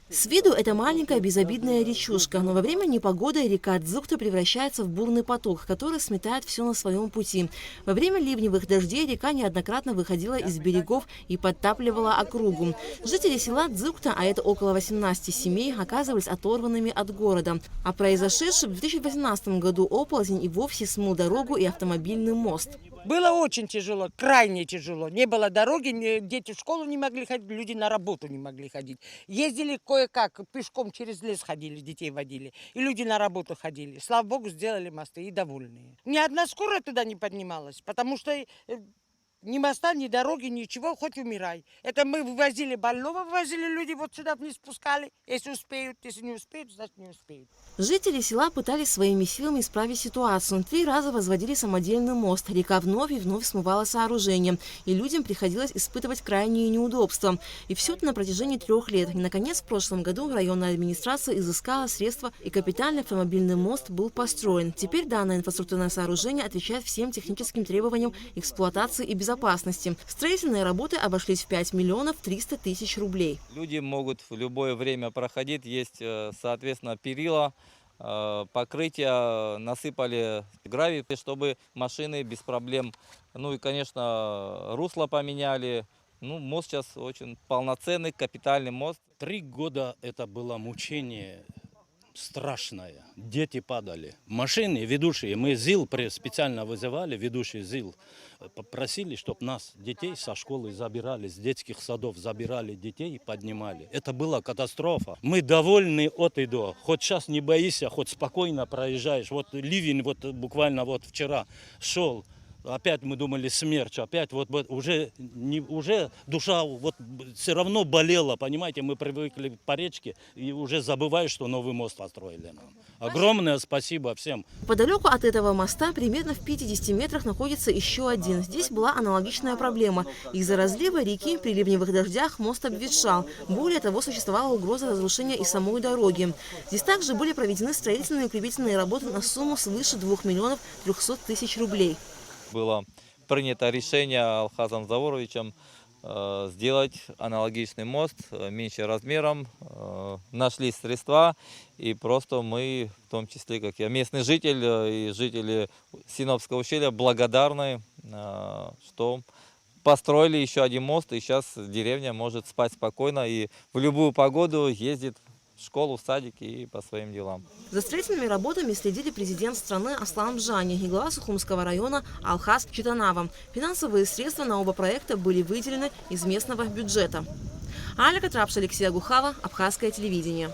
С виду это маленькая безобидная речушка, но во время непогоды река Дзукта превращается в бурный поток, который сметает все на своем пути. Во время ливневых дождей река неоднократно выходила из берегов и подтапливала округу. Жители села Дзукта, а это около 18 семей, оказывались оторванными от города. А произошедший в 2018 году оползень и вовсе смыл дорогу и автомобильный мост. Было очень тяжело, крайне тяжело. Не было дороги, дети в школу не могли ходить, люди на работу не могли ходить. Ездили кое-как, пешком через лес ходили, детей водили. И люди на работу ходили. Слава богу, сделали мосты и довольные. Ни одна скорая туда не поднималась, потому что ни моста, ни дороги, ничего, хоть умирай. Это мы вывозили больного, вывозили люди, вот сюда вниз спускали. Если успеют, если не успеют, значит не успеют. Жители села пытались своими силами исправить ситуацию. 3 раза возводили самодельный мост. Река вновь и вновь смывала сооружение. И людям приходилось испытывать крайние неудобства. И все это на протяжении 3 лет. И, наконец, в прошлом году районная администрация изыскала средства, и капитальный автомобильный мост был построен. Теперь данное инфраструктурное сооружение отвечает всем техническим требованиям эксплуатации и безопасности. Строительные работы обошлись в 5 миллионов 300 тысяч рублей. Люди могут в любое время проходить. Есть, соответственно, перила, покрытия, насыпали гравий, чтобы машины без проблем. Ну и, конечно, русло поменяли. Ну, мост сейчас очень полноценный, капитальный мост. 3 года это было мучение страшное. Дети падали. Машины ведущие, мы ЗИЛ специально вызывали, ведущий ЗИЛ, попросили, чтобы нас, детей, со школы забирали, с детских садов забирали детей и поднимали. Это была катастрофа. Мы довольны от и до. Хоть сейчас не боишься, хоть спокойно проезжаешь. Вот ливень вот буквально вот вчера шел. Опять мы думали смерч, опять вот уже душа вот все равно болела, понимаете, мы привыкли по речке и уже забываешь, что новый мост построили нам. Огромное спасибо всем. Подалеку от этого моста, примерно в 50 метрах, находится еще один. Здесь была аналогичная проблема. Из-за разлива реки при ливневых дождях мост обветшал. Более того, существовала угроза разрушения и самой дороги. Здесь также были проведены строительные и укрепительные работы на сумму свыше 2 миллионов 300 тысяч рублей. Было принято решение Алхазом Завуровичем сделать аналогичный мост, меньше размером. Нашли средства, и просто мы, в том числе, как я, местный житель и жители Синопского ущелья, благодарны, что построили еще один мост, и сейчас деревня может спать спокойно и в любую погоду ездит в школу, в садик и по своим делам. За строительными работами следили президент страны Аслан Бжани и глава Сухумского района Алхаз Читанава. Финансовые средства на оба проекта были выделены из местного бюджета. Аля Катрапш, Алексей Агухава, Абхазское телевидение.